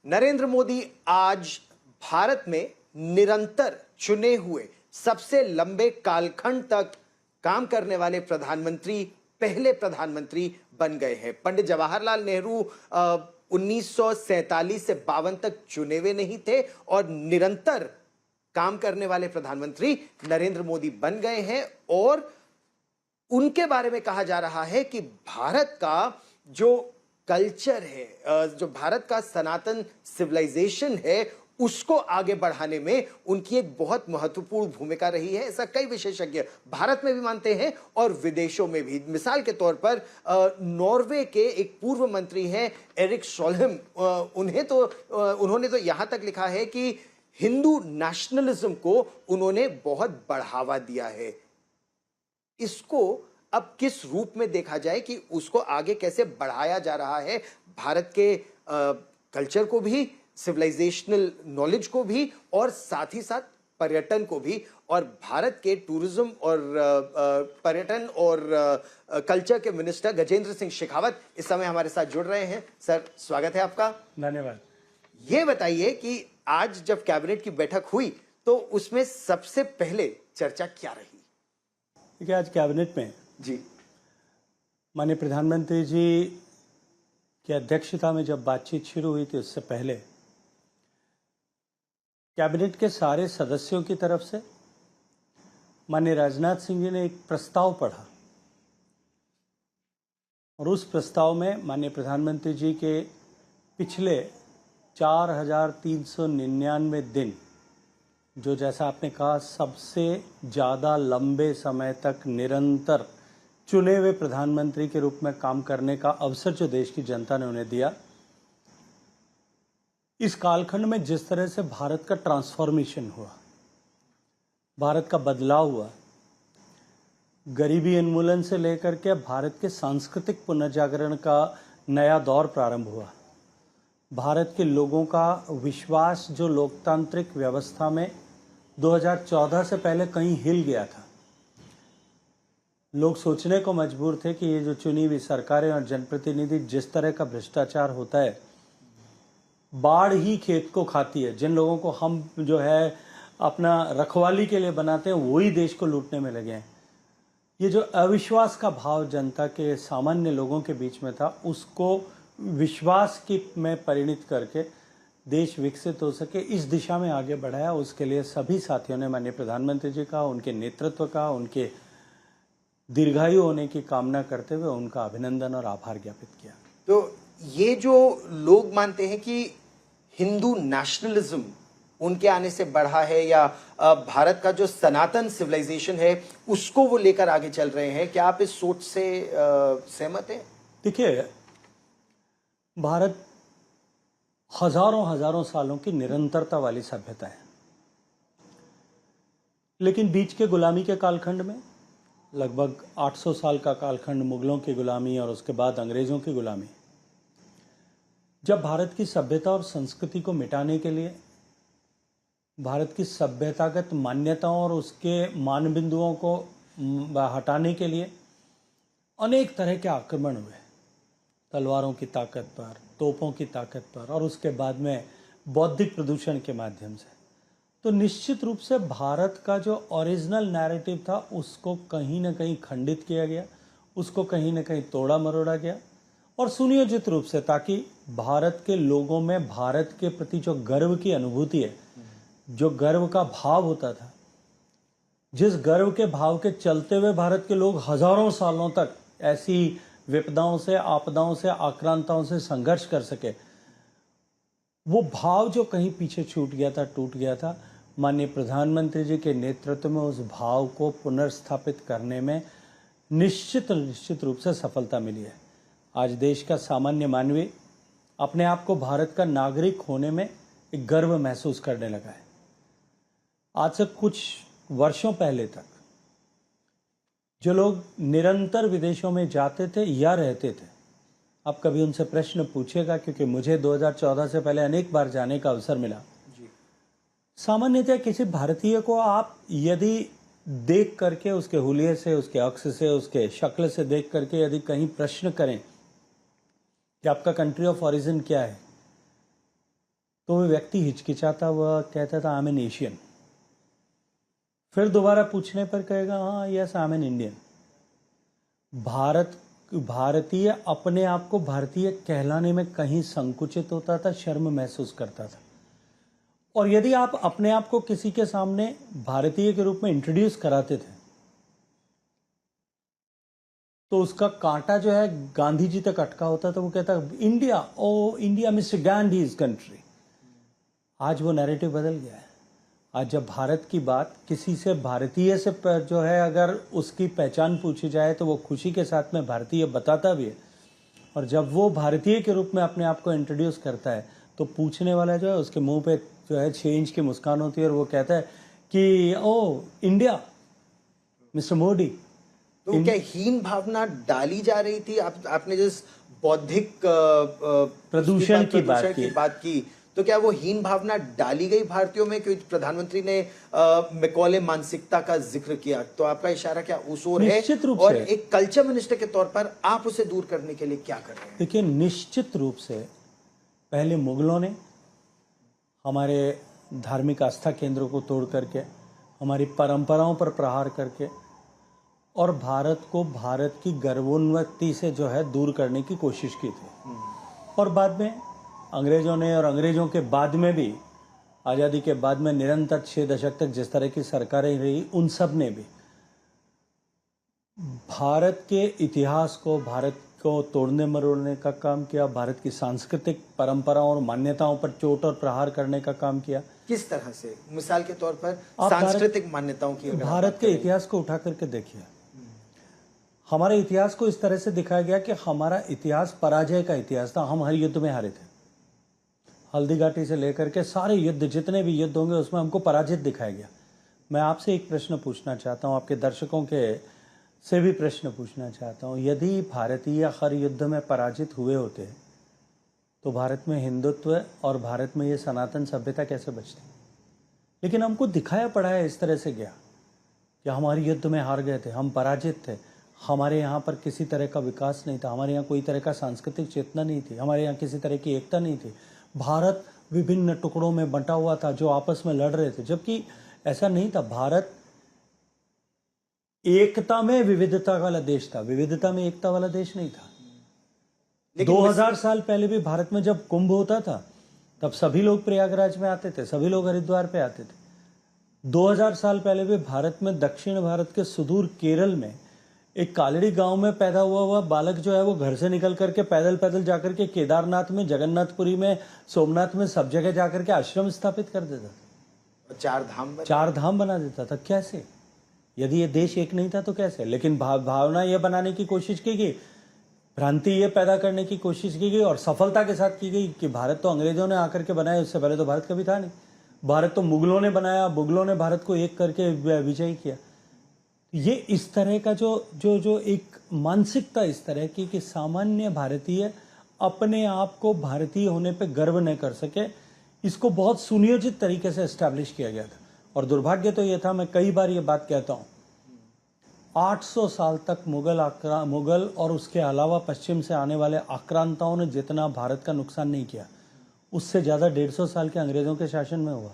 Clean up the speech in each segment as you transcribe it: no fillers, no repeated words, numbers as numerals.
नरेंद्र मोदी आज भारत में निरंतर चुने हुए सबसे लंबे कालखंड तक काम करने वाले प्रधानमंत्री, पहले प्रधानमंत्री बन गए हैं। पंडित जवाहरलाल नेहरू 1947 से 52 तक चुने हुए नहीं थे और निरंतर काम करने वाले प्रधानमंत्री नरेंद्र मोदी बन गए हैं। और उनके बारे में कहा जा रहा है कि भारत का जो कल्चर है, जो भारत का सनातन सिविलाइजेशन है, उसको आगे बढ़ाने में उनकी एक बहुत महत्वपूर्ण भूमिका रही है। ऐसा कई विशेषज्ञ भारत में भी मानते हैं और विदेशों में भी। मिसाल के तौर पर नॉर्वे के एक पूर्व मंत्री हैं एरिक सोलहेम, उन्होंने तो यहां तक लिखा है कि हिंदू नेशनलिज्म को उन्होंने बहुत बढ़ावा दिया है। इसको अब किस रूप में देखा जाए कि उसको आगे कैसे बढ़ाया जा रहा है, भारत के कल्चर को भी, सिविलाइजेशनल नॉलेज को भी, और साथ ही साथ पर्यटन को भी। और भारत के टूरिज्म और पर्यटन और कल्चर के मिनिस्टर गजेंद्र सिंह शेखावत इस समय हमारे साथ जुड़ रहे हैं। सर, स्वागत है आपका। धन्यवाद। ये बताइए कि आज जब कैबिनेट की बैठक हुई तो उसमें सबसे पहले चर्चा क्या रही? देखिए, आज कैबिनेट में जी, माननीय प्रधानमंत्री जी की अध्यक्षता में जब बातचीत शुरू हुई थी, उससे पहले कैबिनेट के सारे सदस्यों की तरफ से माननीय राजनाथ सिंह जी ने एक प्रस्ताव पढ़ा और उस प्रस्ताव में माननीय प्रधानमंत्री जी के पिछले 4,399 दिन, जो जैसा आपने कहा सबसे ज़्यादा लंबे समय तक निरंतर चुने हुए प्रधानमंत्री के रूप में काम करने का अवसर जो देश की जनता ने उन्हें दिया, इस कालखंड में जिस तरह से भारत का ट्रांसफॉर्मेशन हुआ, भारत का बदलाव हुआ, गरीबी उन्मूलन से लेकर के भारत के सांस्कृतिक पुनर्जागरण का नया दौर प्रारंभ हुआ, भारत के लोगों का विश्वास जो लोकतांत्रिक व्यवस्था में 2014 से पहले कहीं हिल गया था। लोग सोचने को मजबूर थे कि ये जो चुनी हुई सरकारें और जनप्रतिनिधि, जिस तरह का भ्रष्टाचार होता है, बाढ़ ही खेत को खाती है। जिन लोगों को हम जो है अपना रखवाली के लिए बनाते हैं, वही देश को लूटने में लगे हैं। ये जो अविश्वास का भाव जनता के, सामान्य लोगों के बीच में था, उसको विश्वास की में परिणित करके देश विकसित हो सके, इस दिशा में आगे बढ़ाया। उसके लिए सभी साथियों ने माननीय प्रधानमंत्री जी का, उनके नेतृत्व का, उनके दीर्घायु होने की कामना करते हुए उनका अभिनंदन और आभार ज्ञापित किया। तो ये जो लोग मानते हैं कि हिंदू नेशनलिज्म उनके आने से बढ़ा है, या भारत का जो सनातन सिविलाइजेशन है उसको वो लेकर आगे चल रहे हैं, क्या आप इस सोच से सहमत हैं? देखिए, भारत हजारों सालों की निरंतरता वाली सभ्यता है, लेकिन बीच के गुलामी के कालखंड में, लगभग 800 साल का कालखंड मुगलों की गुलामी और उसके बाद अंग्रेजों की गुलामी, जब भारत की सभ्यता और संस्कृति को मिटाने के लिए, भारत की सभ्यतागत मान्यताओं और उसके मानबिंदुओं को हटाने के लिए अनेक तरह के आक्रमण हुए, तलवारों की ताकत पर, तोपों की ताकत पर, और उसके बाद में बौद्धिक प्रदूषण के माध्यम से। तो निश्चित रूप से भारत का जो ओरिजिनल नैरेटिव था उसको कहीं ना कहीं खंडित किया गया, उसको कहीं ना कहीं तोड़ा मरोड़ा गया, और सुनियोजित रूप से, ताकि भारत के लोगों में भारत के प्रति जो गर्व की अनुभूति है, जो गर्व का भाव होता था, जिस गर्व के भाव के चलते हुए भारत के लोग हजारों सालों तक ऐसी विपदाओं से, आपदाओं से, आक्रांताओं से संघर्ष कर सके, वो भाव जो कहीं पीछे छूट गया था, टूट गया था, माननीय प्रधानमंत्री जी के नेतृत्व में उस भाव को पुनर्स्थापित करने में निश्चित रूप से सफलता मिली है। आज देश का सामान्य मानवी अपने आप को भारत का नागरिक होने में एक गर्व महसूस करने लगा है। आज से कुछ वर्षों पहले तक जो लोग निरंतर विदेशों में जाते थे या रहते थे, आप कभी उनसे प्रश्न पूछेगा, क्योंकि मुझे 2014 से पहले अनेक बार जाने का अवसर मिला। सामान्यतः किसी भारतीय को आप यदि देख करके, उसके हुलिये से, उसके अक्स से, उसके शक्ल से देख करके यदि कहीं प्रश्न करें कि आपका कंट्री ऑफ ओरिजिन क्या है, तो वो व्यक्ति हिचकिचाता हुआ कहता था आई एम एन एशियन। फिर दोबारा पूछने पर कहेगा हाँ yes I am an Indian. भारतीय अपने आप को भारतीय कहलाने में कहीं संकुचित होता था, शर्म महसूस करता था। और यदि आप अपने आप को किसी के सामने भारतीय के रूप में इंट्रोड्यूस कराते थे तो उसका कांटा जो है गांधी जी तक अटका होता था। वो कहता इंडिया, ओ इंडिया मिस्टर गांधीज कंट्री। आज वो नैरेटिव बदल गया है। आज जब भारत की बात किसी से भारतीय से जो है अगर उसकी पहचान पूछी जाए तो वो खुशी के साथ में भारतीय बताता भी है, और जब वो भारतीय के रूप में अपने आप को इंट्रोड्यूस करता है तो पूछने वाला जो है उसके मुंह पे जो है 6 इंच की मुस्कान होती है और वो कहता है कि ओ इंडिया मिस्टर मोदी। तो क्या हीन भावना डाली जा रही थी? आपने जिस बौद्धिक प्रदूषण की बात की, तो क्या वो हीन भावना डाली गई भारतीयों में? क्योंकि प्रधानमंत्री ने मैकॉले मानसिकता का जिक्र किया, तो आपका इशारा क्या उस ओर है? और एक कल्चर मिनिस्टर के तौर पर आप उसे दूर करने के लिए क्या कर रहे हैं? देखिए, निश्चित रूप से पहले मुगलों ने हमारे धार्मिक आस्था केंद्रों को तोड़ करके, हमारी परंपराओं पर प्रहार करके और भारत को भारत की गर्वोन्नति से जो है दूर करने की कोशिश की थी। और बाद में अंग्रेज़ों ने, और अंग्रेज़ों के बाद में भी, आज़ादी के बाद में निरंतर 6 दशक तक जिस तरह की सरकारें रही, उन सब ने भी भारत के इतिहास को, भारत को तोड़ने मरोड़ने का काम किया, भारत की सांस्कृतिक परंपराओं और मान्यताओं पर चोट और प्रहार करने का काम किया। किस तरह से? मिसाल के तौर पर सांस्कृतिक मान्यताओं की भारत के इतिहास को उठा करके देखिए। हमारे इतिहास को इस तरह से दिखाया गया कि हमारा इतिहास पराजय का इतिहास था। हम हर युद्ध में हारे थे। हल्दी घाटी से लेकर के सारे युद्ध, जितने भी युद्ध होंगे, उसमें हमको पराजित दिखाया गया। मैं आपसे एक प्रश्न पूछना चाहता हूँ, आपके दर्शकों के से भी प्रश्न पूछना चाहता हूँ। यदि भारतीय हर युद्ध में पराजित हुए होते तो भारत में हिंदुत्व और भारत में ये सनातन सभ्यता कैसे बचती? लेकिन हमको दिखाया पढ़ाया इस तरह से गया कि हमारे युद्ध में हार गए थे, हम पराजित थे, हमारे यहाँ पर किसी तरह का विकास नहीं था, हमारे यहाँ कोई तरह का सांस्कृतिक चेतना नहीं थी, हमारे यहाँ किसी तरह की एकता नहीं थी। भारत विभिन्न टुकड़ों में बंटा हुआ था जो आपस में लड़ रहे थे, जबकि ऐसा नहीं था। भारत एकता में विविधता वाला देश था, विविधता में एकता वाला देश नहीं था। 2000 साल पहले भी भारत में जब कुंभ होता था तब सभी लोग प्रयागराज में आते थे, सभी लोग हरिद्वार पे आते थे। 2000 साल पहले भी भारत में, दक्षिण भारत के सुदूर केरल में, एक कालड़ी गांव में पैदा हुआ बालक जो है वो घर से निकल करके पैदल पैदल जाकर के केदारनाथ में, जगन्नाथपुरी में, सोमनाथ में, सब जगह जाकर के आश्रम स्थापित कर देता था, 4 धाम बना देता था। कैसे? यदि ये देश एक नहीं था तो कैसे? लेकिन भावना ये बनाने की कोशिश की गई, भ्रांति ये पैदा करने की कोशिश की गई और सफलता के साथ की गई कि भारत तो अंग्रेजों ने आकर के बनाया, उससे पहले तो भारत कभी था नहीं। भारत तो मुगलों ने बनाया, मुगलों ने भारत को एक करके विजयी किया। ये इस तरह का जो एक मानसिकता इस तरह की कि सामान्य भारतीय अपने आप को भारतीय होने पे गर्व न कर सके, इसको बहुत सुनियोजित तरीके से एस्टैब्लिश किया गया था। और दुर्भाग्य तो ये था, मैं कई बार ये बात कहता हूँ, 800 साल तक मुगल और उसके अलावा पश्चिम से आने वाले आक्रांताओं ने जितना भारत का नुकसान नहीं किया, उससे ज़्यादा 150 साल के अंग्रेज़ों के शासन में हुआ।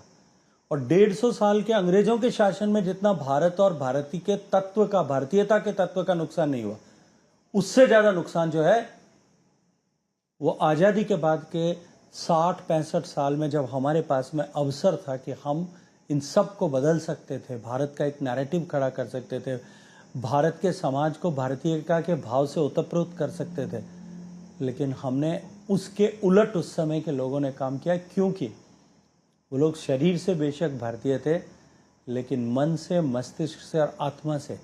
और 150 साल के अंग्रेजों के शासन में जितना भारत और भारतीयता के तत्व का नुकसान नहीं हुआ, उससे ज्यादा नुकसान जो है वो आजादी के बाद के 60-65 साल में, जब हमारे पास में अवसर था कि हम इन सब को बदल सकते थे, भारत का एक नैरेटिव खड़ा कर सकते थे, भारत के समाज को भारतीयता के भाव से ओतप्रोत कर सकते थे, लेकिन हमने उसके उलट उस समय के लोगों ने काम किया। क्योंकि वो लोग शरीर से बेशक भारतीय थे, लेकिन मन से, मस्तिष्क से और आत्मा से,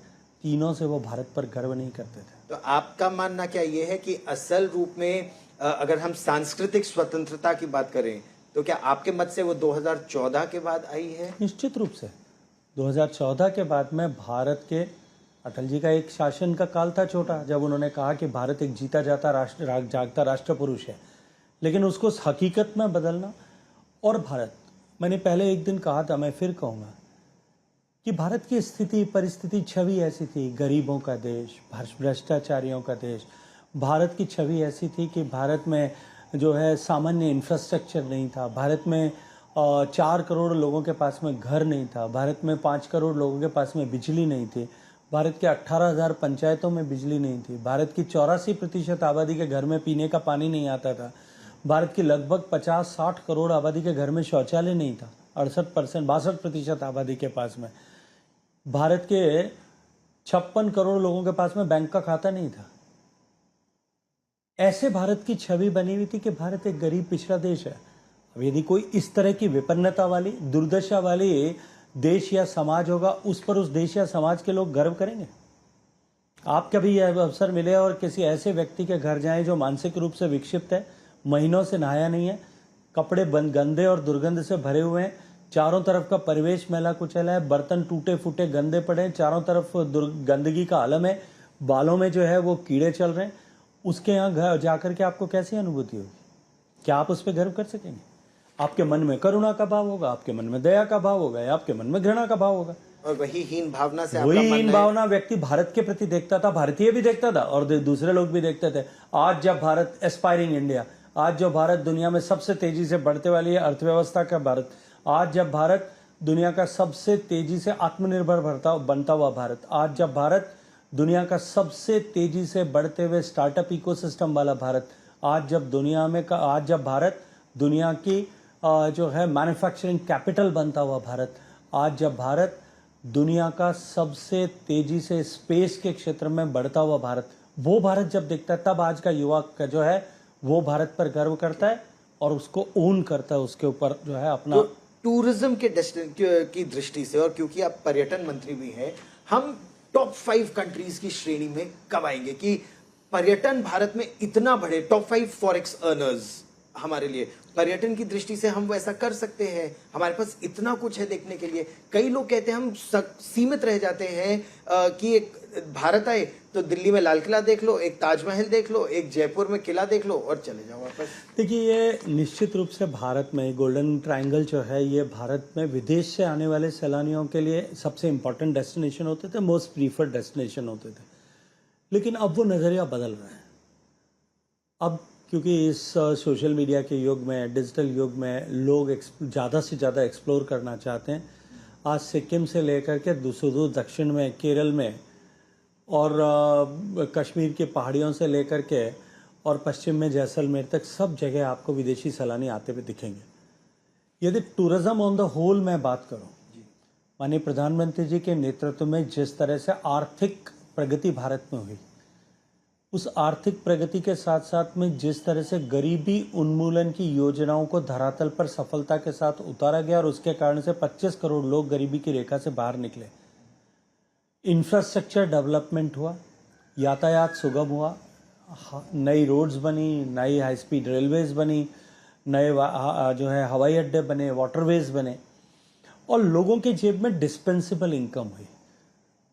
तीनों से वो भारत पर गर्व नहीं करते थे। तो आपका मानना क्या ये है कि असल रूप में अगर हम सांस्कृतिक स्वतंत्रता की बात करें तो क्या आपके मत से वो 2014 के बाद आई है? निश्चित रूप से 2014 के बाद में भारत के अटल जी का एक शासन का काल था छोटा, जब उन्होंने कहा कि भारत एक जीता जागता राष्ट्र पुरुष है, लेकिन उसको हकीकत में बदलना। और भारत, मैंने पहले एक दिन कहा था, मैं फिर कहूँगा कि भारत की स्थिति, परिस्थिति, छवि ऐसी थी, गरीबों का देश, भ्रष्टाचारियों का देश। भारत की छवि ऐसी थी कि भारत में जो है सामान्य इंफ्रास्ट्रक्चर नहीं था, भारत में 4 करोड़ लोगों के पास में घर नहीं था, भारत में 5 करोड़ लोगों के पास में बिजली नहीं थी, भारत के 18,000 पंचायतों में बिजली नहीं थी, भारत की 84% आबादी के घर में पीने का पानी नहीं आता था, भारत की लगभग 50-60 करोड़ आबादी के घर में शौचालय नहीं था, 62% आबादी के पास में, भारत के 56 करोड़ लोगों के पास में बैंक का खाता नहीं था। ऐसे भारत की छवि बनी हुई थी कि भारत एक गरीब पिछड़ा देश है। अब यदि कोई इस तरह की विपन्नता वाली, दुर्दशा वाली देश या समाज होगा, उस पर उस देश या समाज के लोग गर्व करेंगे? आप कभी यह अवसर मिले और किसी ऐसे व्यक्ति के घर जाएं जो मानसिक रूप से विक्षिप्त है, महीनों से नहाया नहीं है, कपड़े गंदे और दुर्गंध से भरे हुए हैं, चारों तरफ का परिवेश मैला कुचैला है, बर्तन टूटे फूटे गंदे पड़े हैं, चारों तरफ गंदगी का आलम है, बालों में जो है वो कीड़े चल रहे हैं, उसके यहाँ घर जाकर के आपको कैसी अनुभूति होगी? क्या आप उस पर गर्व कर सकेंगे? आपके मन में करुणा का भाव होगा, आपके मन में दया का भाव होगा, या आपके मन में घृणा का भाव होगा? और वही हीन भावना से वही हीन भावना व्यक्ति भारत के प्रति देखता था, भारतीय भी देखता था और दूसरे लोग भी देखते थे। आज जब भारत एस्पायरिंग इंडिया, आज जो भारत दुनिया में सबसे तेजी से बढ़ते वाली है अर्थव्यवस्था का भारत, आज जब भारत दुनिया का सबसे तेजी से आत्मनिर्भर बनता हुआ भारत, आज जब भारत दुनिया का सबसे तेजी से बढ़ते हुए स्टार्टअप इकोसिस्टम वाला भारत, आज जब भारत दुनिया की जो है मैन्युफैक्चरिंग कैपिटल बनता हुआ भारत, आज जब भारत दुनिया का सबसे तेजी से स्पेस के क्षेत्र में बढ़ता हुआ भारत, वो भारत जब देखता है, तब आज का युवा का जो है वो भारत पर गर्व करता है और उसको ओन करता है, उसके ऊपर जो है अपना। तो टूरिज्म की दृष्टि से, और क्योंकि आप पर्यटन मंत्री भी हैं, हम टॉप 5 कंट्रीज की श्रेणी में कब आएंगे कि पर्यटन भारत में इतना बढ़े? टॉप 5 फॉरेक्स अर्नर्स हमारे लिए पर्यटन की दृष्टि से हम वैसा कर सकते हैं? हमारे पास इतना कुछ है देखने के लिए। कई लोग कहते हैं हम सीमित रह जाते हैं कि एक भारत आए तो दिल्ली में लाल किला देख लो, एक ताजमहल देख लो, एक जयपुर में किला देख लो और चले जाओ वापस। देखिए, ये निश्चित रूप से भारत में गोल्डन ट्रायंगल जो है, ये भारत में विदेश से आने वाले सैलानियों के लिए सबसे इम्पोर्टेंट डेस्टिनेशन होते थे, मोस्ट प्रीफर्ड डेस्टिनेशन होते थे। लेकिन अब वो नज़रिया बदल रहा है। अब क्योंकि इस सोशल मीडिया के युग में, डिजिटल युग में लोग ज़्यादा से ज़्यादा एक्सप्लोर करना चाहते हैं। आज सिक्किम से लेकर के सुदूर दक्षिण में केरल में और कश्मीर की पहाड़ियों से लेकर के और पश्चिम में जैसलमेर तक सब जगह आपको विदेशी सैलानी आते हुए दिखेंगे। यदि टूरिज्म ऑन द होल मैं बात करूं, माननीय प्रधानमंत्री जी के नेतृत्व में जिस तरह से आर्थिक प्रगति भारत में हुई, उस आर्थिक प्रगति के साथ साथ में जिस तरह से गरीबी उन्मूलन की योजनाओं को धरातल पर सफलता के साथ उतारा गया और उसके कारण से 25 करोड़ लोग गरीबी की रेखा से बाहर निकले, इंफ्रास्ट्रक्चर डेवलपमेंट हुआ, यातायात सुगम हुआ, नई रोड्स बनी, नई हाई स्पीड रेलवेज बनी, नए जो है हवाई अड्डे बने, वाटरवेज बने और लोगों के जेब में डिस्पेंसेबल इनकम हुई।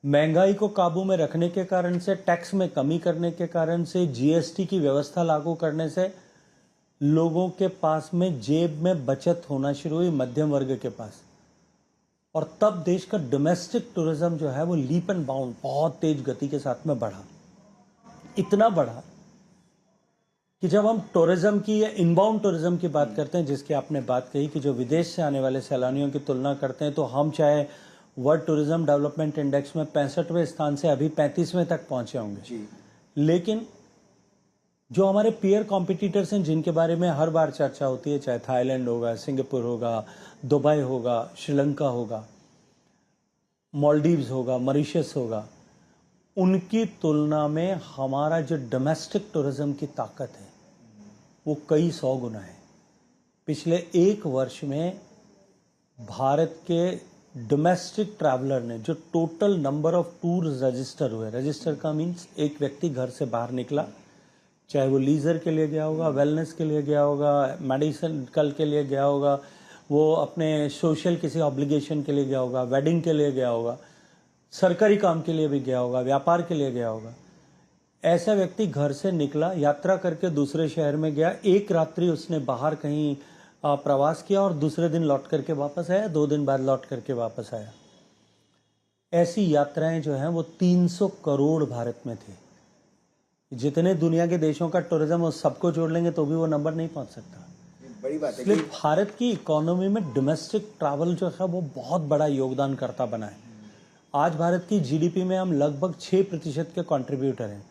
महंगाई को काबू में रखने के कारण से, टैक्स में कमी करने के कारण से, जीएसटी की व्यवस्था लागू करने से लोगों के पास में जेब में बचत होना शुरू हुई, मध्यम वर्ग के पास। और तब देश का डोमेस्टिक टूरिज्म जो है वो लीप एंड बाउंड बहुत तेज गति के साथ में बढ़ा। इतना बढ़ा कि जब हम टूरिज्म की या इनबाउंड टूरिज्म की बात करते हैं, जिसकी आपने बात कही कि जो विदेश से आने वाले सैलानियों की तुलना करते हैं, तो हम चाहे वर्ल्ड टूरिज्म डेवलपमेंट इंडेक्स में 65वें स्थान से अभी 35वें तक पहुंचे होंगे, लेकिन जो हमारे पीयर कॉम्पिटिटर्स हैं जिनके बारे में हर बार चर्चा होती है, चाहे थाईलैंड होगा, सिंगापुर होगा, दुबई होगा, श्रीलंका होगा, मालदीव्स होगा, मॉरिशस होगा, उनकी तुलना में हमारा जो डोमेस्टिक टूरिज्म की ताकत है वो कई 100 गुना है। पिछले 1 वर्ष में भारत के डोमेस्टिक ट्रैवलर ने जो total number of tours register हुए, रजिस्टर का मीन्स एक व्यक्ति घर से बाहर निकला, चाहे वो लीजर के लिए गया होगा, वेलनेस के लिए गया होगा, मेडिसिनल के लिए गया होगा, वो अपने सोशल किसी ऑब्लिगेशन के लिए गया होगा, वेडिंग के लिए गया होगा, सरकारी काम के लिए भी गया होगा, व्यापार के लिए गया होगा। ऐसा व्यक्ति घर से निकला, यात्रा करके दूसरे शहर में गया, एक रात्रि उसने बाहर कहीं प्रवास किया और दूसरे दिन लौट करके वापस आया, 2 दिन बाद लौट करके वापस आया। ऐसी यात्राएं जो हैं वो 300 करोड़ भारत में थी। जितने दुनिया के देशों का टूरिज्म वो सबको जोड़ लेंगे तो भी वो नंबर नहीं पहुंच सकता। बड़ी बात है इसलिए कि भारत की इकोनॉमी में डोमेस्टिक ट्रैवल जो है वो बहुत बड़ा योगदान करता बना है। आज भारत की जीडीपी में हम लगभग 6% के कंट्रीब्यूटर हैं।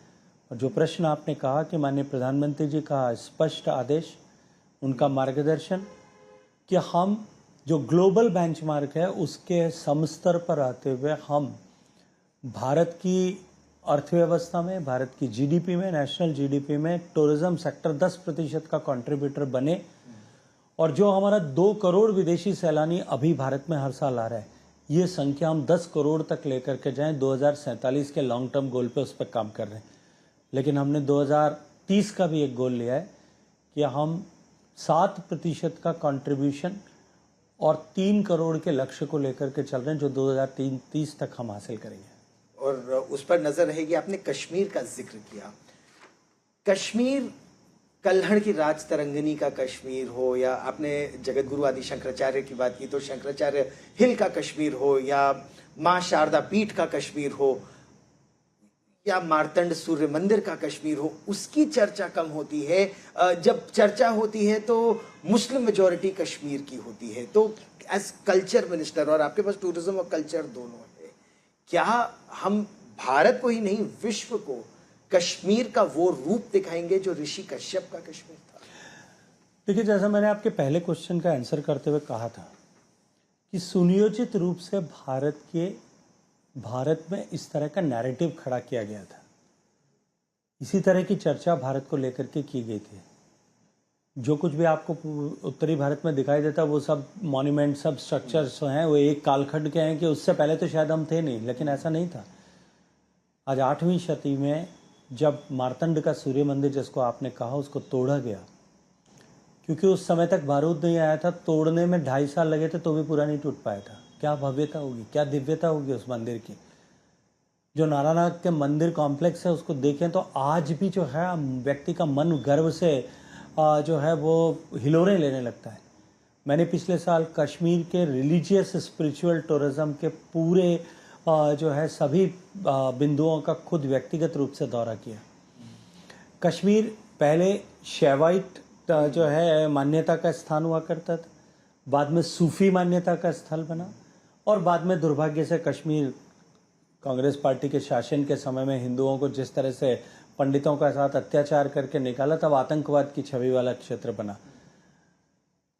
और जो प्रश्न आपने कहा कि माननीय प्रधानमंत्री जी का स्पष्ट आदेश, उनका मार्गदर्शन कि हम जो ग्लोबल बेंचमार्क है उसके समस्तर पर आते हुए हम भारत की अर्थव्यवस्था में, भारत की जीडीपी में, नेशनल जीडीपी में टूरिज्म सेक्टर 10% का कंट्रीब्यूटर बने। और जो हमारा 2 करोड़ विदेशी सैलानी अभी भारत में हर साल आ रहा है, ये संख्या हम 10 करोड़ तक लेकर के जाएं 2047 के लॉन्ग टर्म गोल पे उस पर काम कर रहे हैं। लेकिन हमने 2030 का भी एक गोल लिया है कि हम 7% का कंट्रीब्यूशन और 3 करोड़ के लक्ष्य को लेकर के चल रहे हैं, जो 2030 तक हम हासिल करेंगे। और उस पर नजर रहेगी। आपने कश्मीर का जिक्र किया। कश्मीर कल्हड़ की राज तरंगिनी का कश्मीर हो, या आपने जगत गुरु आदि शंकराचार्य की बात की तो शंकराचार्य हिल का कश्मीर हो, या मां शारदा पीठ का कश्मीर हो, या मार्तंड सूर्य मंदिर का कश्मीर हो, उसकी चर्चा कम होती है। जब चर्चा होती है तो मुस्लिम मेजॉरिटी कश्मीर की होती है। तो एज कल्चर मिनिस्टर, और आपके पास टूरिज्म और कल्चर दोनों है, क्या हम भारत को ही नहीं विश्व को कश्मीर का वो रूप दिखाएंगे जो ऋषि कश्यप का कश्मीर था? देखिए, जैसा मैंने आपके पहले क्वेश्चन का आंसर करते हुए कहा था कि सुनियोजित रूप से भारत में इस तरह का नैरेटिव खड़ा किया गया था। इसी तरह की चर्चा भारत को लेकर के की गई थी। जो कुछ भी आपको उत्तरी भारत में दिखाई देता वो सब मॉन्यूमेंट, सब स्ट्रक्चर्स हैं, वो एक कालखंड के हैं कि उससे पहले तो शायद हम थे नहीं, लेकिन ऐसा नहीं था। आज 8वीं शती में जब मार्तंड का सूर्य मंदिर, जिसको आपने कहा, उसको तोड़ा गया, क्योंकि उस समय तक बारूद नहीं आया था, तोड़ने में 2.5 साल लगे थे तो भी पूरा नहीं टूट पाया था। क्या भव्यता होगी, क्या दिव्यता होगी उस मंदिर की। जो नारायणनाथ के मंदिर कॉम्प्लेक्स है उसको देखें तो आज भी जो है व्यक्ति का मन गर्व से जो है वो हिलोरें लेने लगता है। मैंने पिछले साल कश्मीर के रिलीजियस स्पिरिचुअल टूरिज्म के पूरे जो है सभी बिंदुओं का खुद व्यक्तिगत रूप से दौरा किया। कश्मीर पहले शैवाइट जो है मान्यता का स्थान हुआ करता था, बाद में सूफी मान्यता का स्थल बना, और बाद में दुर्भाग्य से कश्मीर कांग्रेस पार्टी के शासन के समय में हिंदुओं को जिस तरह से पंडितों के साथ अत्याचार करके निकाला, तब आतंकवाद की छवि वाला क्षेत्र बना।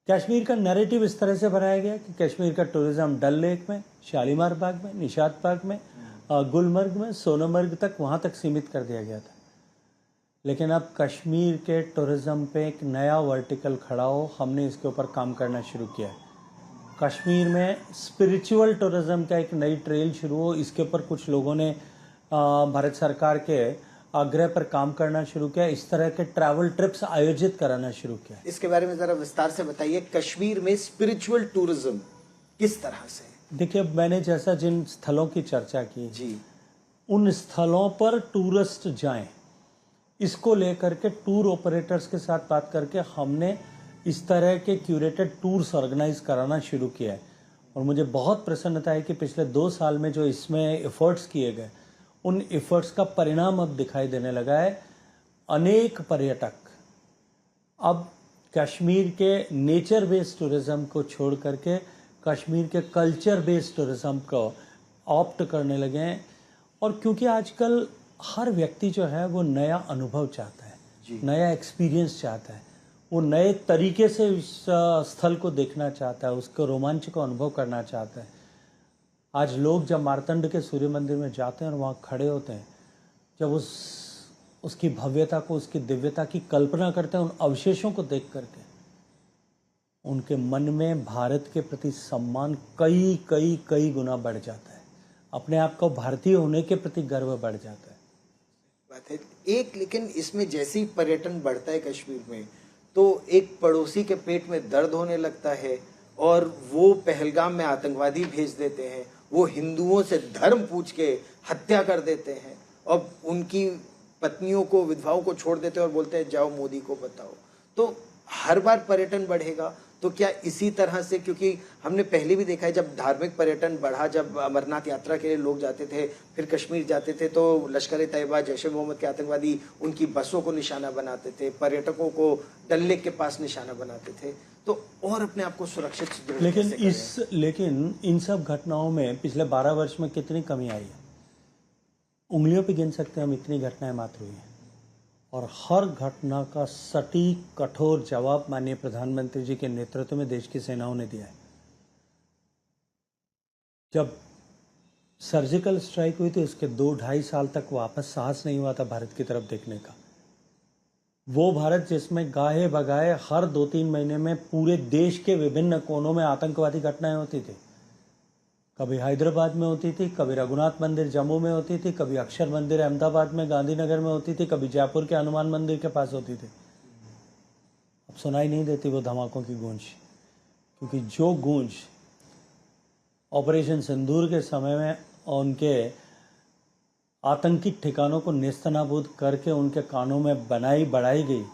कश्मीर का नैरेटिव इस तरह से बनाया गया कि कश्मीर का टूरिज्म डल लेक में, शालीमार बाग में, निशात बाग में, गुलमर्ग में, सोनमर्ग तक, वहाँ तक सीमित कर दिया गया था। लेकिन अब कश्मीर के टूरिज्म पे एक नया वर्टिकल खड़ा हो, हमने इसके ऊपर काम करना शुरू किया है। कश्मीर में स्पिरिचुअल टूरिज्म का एक नई ट्रेल शुरू हो, इसके ऊपर कुछ लोगों ने भारत सरकार के आग्रह पर काम करना शुरू किया। इस तरह के ट्रैवल ट्रिप्स आयोजित कराना शुरू किया। इसके बारे में जरा विस्तार से बताइए। कश्मीर में स्पिरिचुअल टूरिज्म किस तरह से? देखिए, मैंने जैसा जिन स्थलों की चर्चा की जी, उन स्थलों पर टूरिस्ट जाएं, इसको लेकर के टूर ऑपरेटर्स के साथ बात करके हमने इस तरह के क्यूरेटेड टूर्स ऑर्गेनाइज कराना शुरू किया है। और मुझे बहुत प्रसन्नता है कि पिछले 2 साल में जो इसमें एफर्ट्स किए गए, उन एफर्ट्स का परिणाम अब दिखाई देने लगा है। अनेक पर्यटक अब कश्मीर के नेचर बेस्ड टूरिज्म को छोड़ करके कश्मीर के कल्चर बेस्ड टूरिज्म को ऑप्ट करने लगे हैं। और क्योंकि आजकल हर व्यक्ति जो है वो नया अनुभव चाहता है, नया एक्सपीरियंस चाहता है, वो नए तरीके से उस स्थल को देखना चाहता है, उसको रोमांच को अनुभव करना चाहता है। आज लोग जब मार्तंड के सूर्य मंदिर में जाते हैं और वहाँ खड़े होते हैं, जब उसकी भव्यता को, उसकी दिव्यता की कल्पना करते हैं, उन अवशेषों को देख करके उनके मन में भारत के प्रति सम्मान कई कई कई गुना बढ़ जाता है। अपने आप को भारतीय होने के प्रति गर्व बढ़ जाता है। बात है एक, लेकिन इसमें जैसे ही पर्यटन बढ़ता है कश्मीर में, तो एक पड़ोसी के पेट में दर्द होने लगता है और वो पहलगाम में आतंकवादी भेज देते हैं, वो हिंदुओं से धर्म पूछ के हत्या कर देते हैं और उनकी पत्नियों को, विधवाओं को छोड़ देते हैं और बोलते हैं जाओ मोदी को बताओ। तो हर बार पर्यटन बढ़ेगा तो क्या इसी तरह से, क्योंकि हमने पहले भी देखा है जब धार्मिक पर्यटन बढ़ा, जब अमरनाथ यात्रा के लिए लोग जाते थे, फिर कश्मीर जाते थे, तो लश्कर-ए-तैयबा, जैश-ए-मोहम्मद के आतंकवादी उनकी बसों को निशाना बनाते थे, पर्यटकों को डल लेक के पास निशाना बनाते थे, तो और अपने आप को सुरक्षित सुदृढ़ कैसे करें? लेकिन इन सब घटनाओं में पिछले 12 वर्ष में कितनी कमी आई है? उंगलियों पे गिन सकते हैं हम, इतनी घटनाएं मात्र हुई हैं। और हर घटना का सटीक कठोर जवाब माननीय प्रधानमंत्री जी के नेतृत्व में देश की सेनाओं ने दिया है। जब सर्जिकल स्ट्राइक हुई थी उसके 2-2.5 साल तक वापस साहस नहीं हुआ था भारत की तरफ देखने का। वो भारत जिसमें गाहे बगाए हर 2-3 महीने में पूरे देश के विभिन्न कोनों में आतंकवादी घटनाएं होती थी। कभी हैदराबाद में होती थी, कभी रघुनाथ मंदिर जम्मू में होती थी, कभी अक्षर मंदिर अहमदाबाद में गांधीनगर में होती थी, कभी जयपुर के हनुमान मंदिर के पास होती थी। अब सुनाई नहीं देती वो धमाकों की गूंज, क्योंकि जो गूंज ऑपरेशन सिंदूर के समय में उनके आतंकी ठिकानों को नेस्तनाबूद करके उनके कानों में बढ़ाई गई,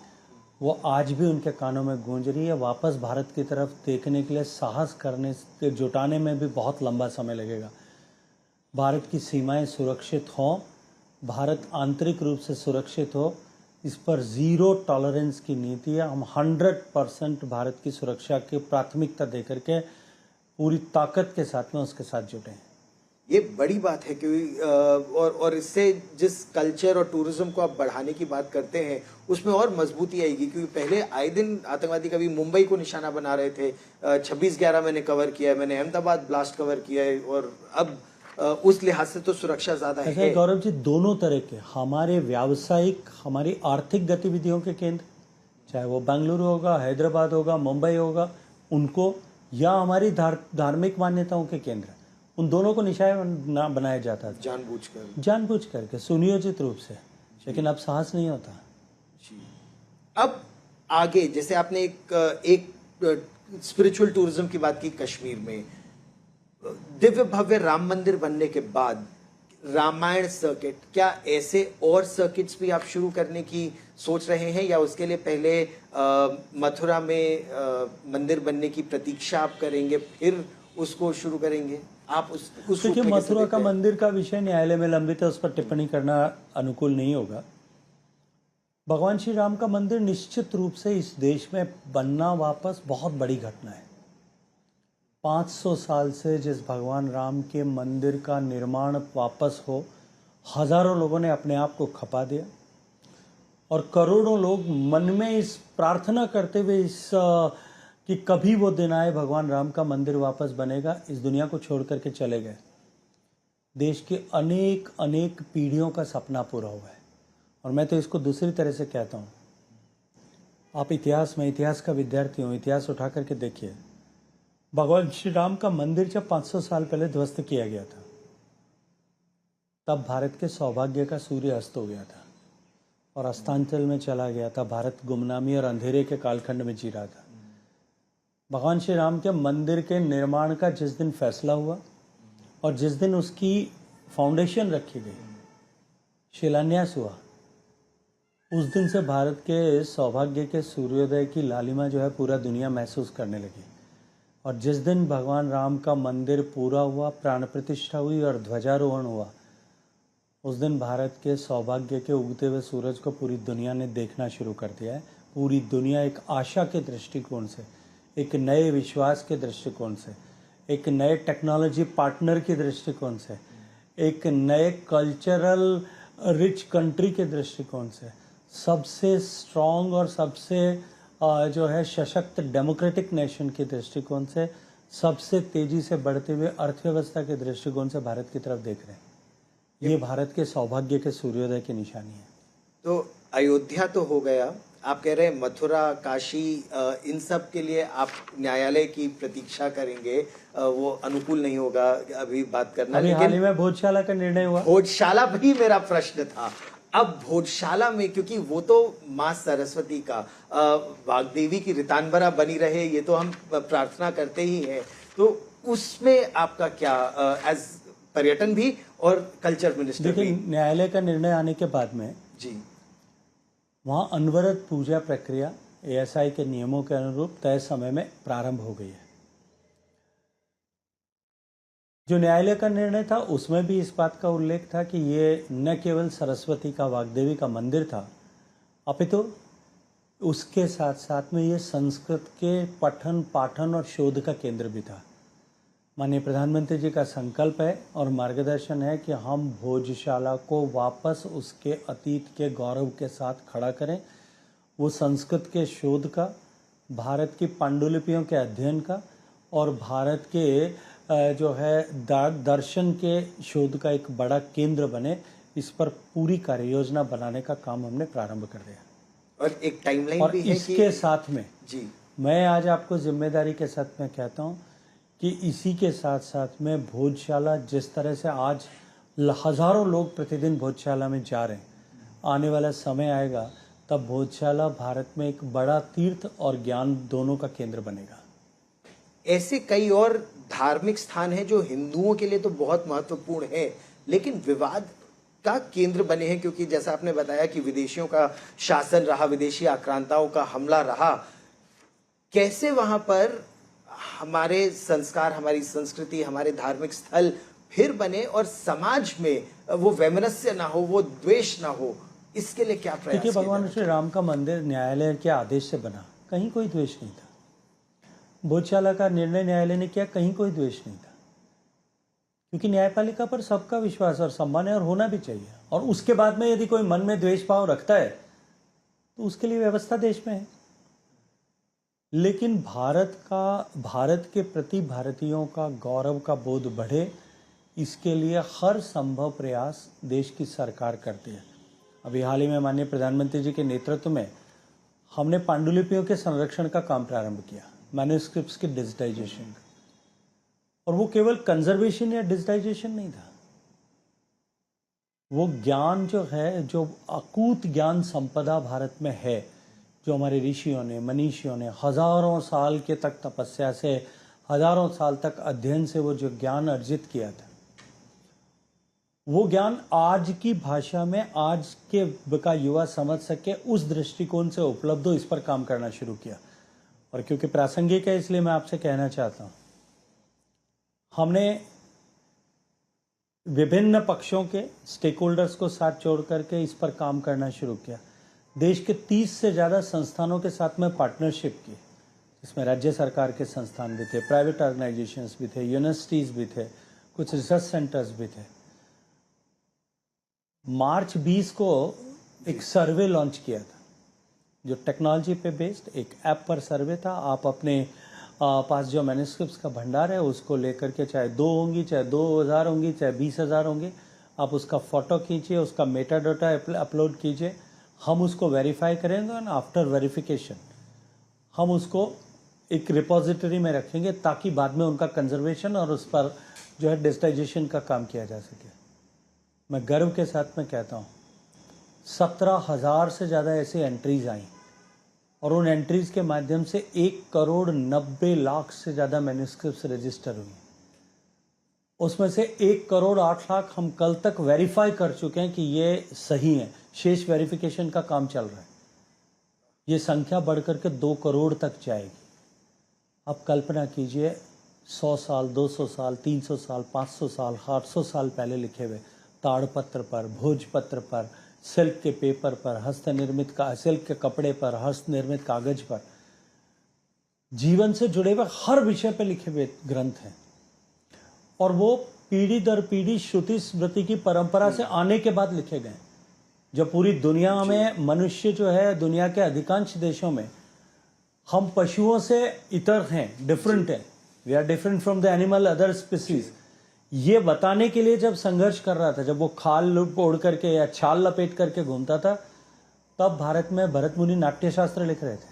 वो आज भी उनके कानों में गूंज रही है। वापस भारत की तरफ देखने के लिए साहस करने से जुटाने में भी बहुत लंबा समय लगेगा। भारत की सीमाएं सुरक्षित हों, भारत आंतरिक रूप से सुरक्षित हो, इस पर ज़ीरो टॉलरेंस की नीति है। हम 100% भारत की सुरक्षा की प्राथमिकता देकर के पूरी ताकत के साथ में उसके साथ जुटे हैं। ये बड़ी बात है, क्योंकि और इससे जिस कल्चर और टूरिज्म को आप बढ़ाने की बात करते हैं उसमें और मजबूती आएगी, क्योंकि पहले आए दिन आतंकवादी कभी मुंबई को निशाना बना रहे थे। 26/11 मैंने कवर किया है, मैंने अहमदाबाद ब्लास्ट कवर किया है, और अब उस लिहाज से तो सुरक्षा ज्यादा है। गौरव जी, दोनों तरह के हमारे व्यावसायिक, हमारी आर्थिक गतिविधियों के केंद्र, चाहे वो बेंगलुरु होगा, हैदराबाद होगा, मुंबई होगा, उनको, या हमारी धार्मिक मान्यताओं के केंद्र, उन दोनों को निशाना बनाया जाता था जानबूझ करके, सुनियोजित रूप से। लेकिन अब साहस नहीं होता। अब आगे, जैसे आपने एक स्पिरिचुअल टूरिज्म की बात की, कश्मीर में दिव्य भव्य राम मंदिर बनने के बाद रामायण सर्किट, क्या ऐसे और सर्किट्स भी आप शुरू करने की सोच रहे हैं, या उसके लिए पहले मथुरा में मंदिर बनने की प्रतीक्षा आप करेंगे, फिर उसको शुरू करेंगे? आप उस देखिए, मथुरा का मंदिर का विषय न्यायालय में लंबित है, उस पर टिप्पणी करना अनुकूल नहीं होगा। भगवान श्री राम का मंदिर निश्चित रूप से इस देश में बनना वापस बहुत बड़ी घटना है। 500 साल से जिस भगवान राम के मंदिर का निर्माण वापस हो, हजारों लोगों ने अपने आप को खपा दिया, और करोड़ों लोग मन में इस प्रार्थना करते हुए कि कभी वो दिन आए भगवान राम का मंदिर वापस बनेगा, इस दुनिया को छोड़ करके चले गए। देश के अनेक अनेक पीढ़ियों का सपना पूरा हुआ है। और मैं तो इसको दूसरी तरह से कहता हूँ, आप इतिहास का विद्यार्थी हो, इतिहास उठा करके देखिए। भगवान श्री राम का मंदिर जब 500 साल पहले ध्वस्त किया गया था, तब भारत के सौभाग्य का सूर्य अस्त हो गया था और अस्तांचल में चला गया था। भारत गुमनामी और अंधेरे के कालखंड में जी रहा था। भगवान श्री राम के मंदिर के निर्माण का जिस दिन फैसला हुआ और जिस दिन उसकी फाउंडेशन रखी गई, शिलान्यास हुआ, उस दिन से भारत के सौभाग्य के सूर्योदय की लालिमा जो है पूरा दुनिया महसूस करने लगी। और जिस दिन भगवान राम का मंदिर पूरा हुआ, प्राण प्रतिष्ठा हुई और ध्वजारोहण हुआ, उस दिन भारत के सौभाग्य के उगते हुए सूरज को पूरी दुनिया ने देखना शुरू कर दिया है। पूरी दुनिया एक आशा के दृष्टिकोण से, एक नए विश्वास के दृष्टिकोण से, एक नए टेक्नोलॉजी पार्टनर के दृष्टिकोण से, एक नए कल्चरल रिच कंट्री के दृष्टिकोण से, सबसे स्ट्रॉन्ग और सबसे जो है सशक्त डेमोक्रेटिक नेशन के दृष्टिकोण से, सबसे तेजी से बढ़ते हुए अर्थव्यवस्था के दृष्टिकोण से भारत की तरफ देख रहे हैं। ये भारत के सौभाग्य के सूर्योदय की निशानी है। तो अयोध्या तो हो गया, आप कह रहे हैं मथुरा, काशी, इन सब के लिए आप न्यायालय की प्रतीक्षा करेंगे, वो अनुकूल नहीं होगा अभी बात करना। लेकिन हाल ही में भोजशाला का निर्णय हुआ। भोजशाला भी मेरा प्रश्न था। अब भोजशाला में, क्योंकि वो तो माँ सरस्वती का, वाग्देवी की रितांबरा बनी रहे, ये तो हम प्रार्थना करते ही हैं, तो उसमें आपका क्या, एज पर्यटन भी और कल्चर मिनिस्टर भी? न्यायालय का निर्णय आने के बाद में जी, वहाँ अनवरत पूजा प्रक्रिया एएसआई के नियमों के अनुरूप तय समय में प्रारंभ हो गई है। जो न्यायालय का निर्णय था उसमें भी इस बात का उल्लेख था कि ये न केवल सरस्वती का, वाग्देवी का मंदिर था, अपितु उसके साथ साथ में ये संस्कृत के पठन पाठन और शोध का केंद्र भी था। माननीय प्रधानमंत्री जी का संकल्प है और मार्गदर्शन है कि हम भोजशाला को वापस उसके अतीत के गौरव के साथ खड़ा करें। वो संस्कृत के शोध का, भारत की पांडुलिपियों के अध्ययन का और भारत के जो है दर्शन के शोध का एक बड़ा केंद्र बने, इस पर पूरी कार्ययोजना बनाने का काम हमने प्रारंभ कर दिया। और एक टाइमलाइन और भी है इसके साथ में जी मैं आज आपको जिम्मेदारी के साथ में कहता हूँ कि इसी के साथ साथ में भोजशाला, जिस तरह से आज हज़ारों लोग प्रतिदिन भोजशाला में जा रहे हैं, आने वाला समय आएगा तब भोजशाला भारत में एक बड़ा तीर्थ और ज्ञान दोनों का केंद्र बनेगा। ऐसे कई और धार्मिक स्थान हैं जो हिंदुओं के लिए तो बहुत महत्वपूर्ण है, लेकिन विवाद का केंद्र बने हैं, क्योंकि जैसा आपने बताया कि विदेशियों का शासन रहा, विदेशी आक्रांताओं का हमला रहा। कैसे वहां पर हमारे संस्कार, हमारी संस्कृति, हमारे धार्मिक स्थल फिर बने और समाज में वो वैमनस्य ना हो, वो द्वेष ना हो, इसके लिए क्या प्रयास? देखिए, भगवान श्री राम का मंदिर न्यायालय के आदेश से बना, कहीं कोई द्वेष नहीं था। भोजशाला का निर्णय न्यायालय ने किया, कहीं कोई द्वेष नहीं था, क्योंकि न्यायपालिका पर सबका विश्वास और सम्मान है और होना भी चाहिए। और उसके बाद में यदि कोई मन में द्वेष भाव रखता है तो उसके लिए व्यवस्था देश में है। लेकिन भारत के प्रति भारतीयों का गौरव का बोध बढ़े, इसके लिए हर संभव प्रयास देश की सरकार करती है। अभी हाल ही में माननीय प्रधानमंत्री जी के नेतृत्व में हमने पांडुलिपियों के संरक्षण का काम प्रारंभ किया, मैन्यूस्क्रिप्ट्स के डिजिटाइजेशन का। और वो केवल कंजर्वेशन या डिजिटाइजेशन नहीं था, वो ज्ञान जो है, जो अकूत ज्ञान संपदा भारत में है, जो हमारे ऋषियों ने, मनीषियों ने हजारों साल के तक तपस्या से, हजारों साल तक अध्ययन से वो जो ज्ञान अर्जित किया था, वो ज्ञान आज की भाषा में आज के का युवा समझ सके, उस दृष्टिकोण से उपलब्ध हो, इस पर काम करना शुरू किया। और क्योंकि प्रासंगिक है इसलिए मैं आपसे कहना चाहता हूं, हमने विभिन्न पक्षों के स्टेक होल्डर्स को साथ जोड़ करके इस पर काम करना शुरू किया। देश के 30 से ज़्यादा संस्थानों के साथ में पार्टनरशिप की, इसमें राज्य सरकार के संस्थान भी थे, प्राइवेट ऑर्गेनाइजेशंस भी थे, यूनिवर्सिटीज़ भी थे, कुछ रिसर्च सेंटर्स भी थे। मार्च 20 को एक सर्वे लॉन्च किया था, जो टेक्नोलॉजी पे बेस्ड एक ऐप पर सर्वे था। आप अपने पास जो मैन्यूस्क्रिप्ट्स का भंडार है उसको लेकर के, चाहे 2 होंगी, चाहे 2000 होंगी, चाहे 20,000 होंगे, आप उसका फ़ोटो खींचिए, उसका मेटा डाटा अपलोड कीजिए, हम उसको वेरीफाई करेंगे और आफ्टर वेरिफिकेशन हम उसको एक रिपोजिटरी में रखेंगे, ताकि बाद में उनका कंजर्वेशन और उस पर जो है डिजिटाइजेशन का काम किया जा सके। मैं गर्व के साथ में कहता हूँ, 17,000 से ज़्यादा ऐसी एंट्रीज आई और उन एंट्रीज के माध्यम से 1,90,00,000 से ज़्यादा मैन्यूस्क्रिप्ट्स रजिस्टर हुई। उसमें से 1,08,00,000 हम कल तक वेरीफाई कर चुके हैं कि ये सही है, शेष वेरिफिकेशन का काम चल रहा है। ये संख्या बढ़कर के 2 करोड़ तक जाएगी। अब कल्पना कीजिए, 100 साल, 200 साल, 300 साल, 500 साल, 800 साल पहले लिखे हुए ताड़पत्र पर, भोजपत्र पर, सिल्क के पेपर पर, सिल्क के कपड़े पर, हस्त निर्मित कागज पर, जीवन से जुड़े हुए हर विषय पर लिखे हुए ग्रंथ हैं। और वो पीढ़ी दर पीढ़ी श्रुति स्मृति की परंपरा से आने के बाद लिखे गए। जब पूरी दुनिया में मनुष्य जो है, दुनिया के अधिकांश देशों में हम पशुओं से इतर हैं, डिफरेंट हैं, we are different from the animal other species, ये बताने के लिए जब संघर्ष कर रहा था, जब वो खाल ओढ़ करके या छाल लपेट करके घूमता था, तब भारत में भरत मुनि नाट्यशास्त्र लिख रहे थे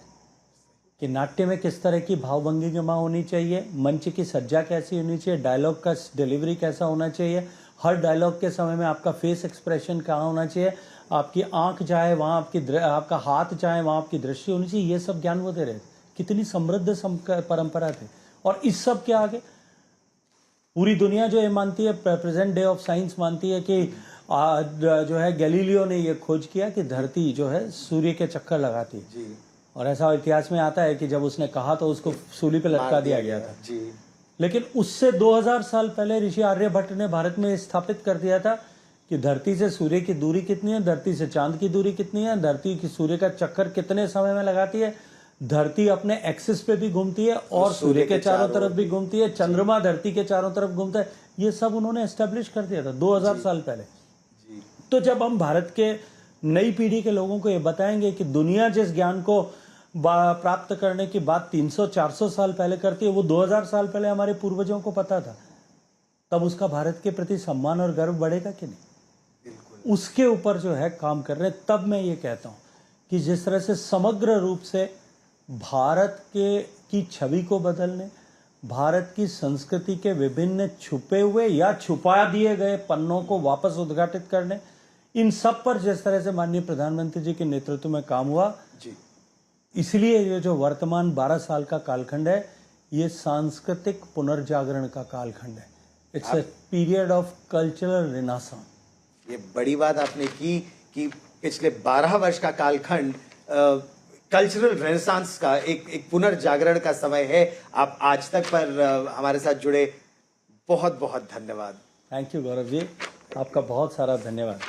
कि नाट्य में किस तरह की भावभंगी जमा होनी चाहिए, मंच की सज्जा कैसी होनी चाहिए, डायलॉग का डिलीवरी कैसा होना चाहिए, हर डायलॉग के समय में आपका फेस एक्सप्रेशन कहाँ होना चाहिए, आपकी आंख जाए वहाँ आपका हाथ जाए वहाँ आपकी दृष्टि होनी चाहिए। ये सब ज्ञान वो दे रहे थे। कितनी समृद्ध परंपरा थी। और इस सब के आगे पूरी दुनिया जो ये मानती है, प्रेजेंट डे ऑफ साइंस मानती है कि जो है गैलीलियो ने ये खोज किया कि धरती जो है सूर्य के चक्कर लगाती है। और ऐसा इतिहास में आता है कि जब उसने कहा तो उसको सूली पे लटका दिया गया था जी। लेकिन उससे 2000 साल पहले ऋषि आर्यभट्ट ने भारत में स्थापित कर दिया था कि धरती से सूर्य की दूरी कितनी है, धरती से चांद की दूरी कितनी है, धरती की सूर्य का चक्कर कितने समय में लगाती है, धरती अपने एक्सिस पे भी घूमती है और सूर्य के चारों तरफ भी घूमती है, चंद्रमा धरती के चारों तरफ घूमता है। ये सब उन्होंने एस्टेब्लिश कर दिया था 2000 साल पहले। तो जब हम भारत के नई पीढ़ी के लोगों को ये बताएंगे कि दुनिया जिस ज्ञान को प्राप्त करने की बात 300-400 साल पहले करती है वो 2000 साल पहले हमारे पूर्वजों को पता था, तब उसका भारत के प्रति सम्मान और गर्व बढ़ेगा कि नहीं? बिल्कुल। उसके ऊपर जो है काम कर रहे हैं। तब मैं ये कहता हूँ कि जिस तरह से समग्र रूप से भारत की छवि को बदलने, भारत की संस्कृति के विभिन्न छुपे हुए या छुपा दिए गए पन्नों को वापस उद्घाटित करने, इन सब पर जिस तरह से माननीय प्रधानमंत्री जी के नेतृत्व में काम हुआ जी, इसलिए ये जो वर्तमान 12 साल का कालखंड है ये सांस्कृतिक पुनर्जागरण का कालखंड है। It's a period of cultural renaissance. ये बड़ी बात आपने की कि पिछले 12 वर्ष का कालखंड कल्चरल रेनेसांस का एक पुनर्जागरण का समय है। आप आज तक पर हमारे साथ जुड़े, बहुत बहुत धन्यवाद। थैंक यू गौरव जी, आपका बहुत सारा धन्यवाद।